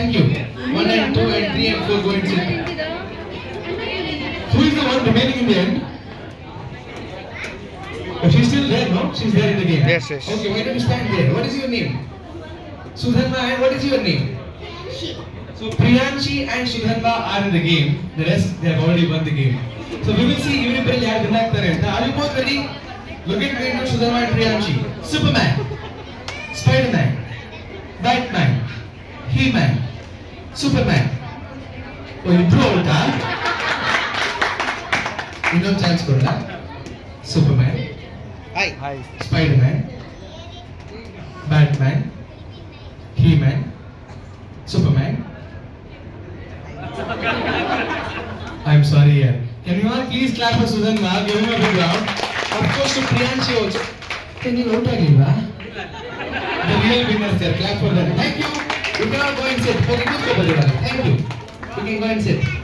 Thank you. 1 and 2 and 3 and 4 go and sit. Who is the one remaining in the end? Oh, she's still there, no? She's there in the game. Yes, yes. Okay, why don't you stand there? What is your name? Sudhanva, and what is your name? So Priyanshi and Sudhanva are in the game. The rest, they have already won the game. So we will see everybody have the neck. Are you both ready? Look at me, Sudhanva and Priyanshi. Superman, Spider-Man, Batman, He-Man, Superman. Oh, you pro out, no chance for that. Superman, Hi. Spider-Man, Batman, He-Man, Superman. I'm sorry, yeah. Can you all please clap for Sudhanva? Give him a big round. Of course, to Priyanshi also. Can you vote again, va? The real winners there. Clap for them. Thank you. You can all go and sit. Thank you. You can go and sit.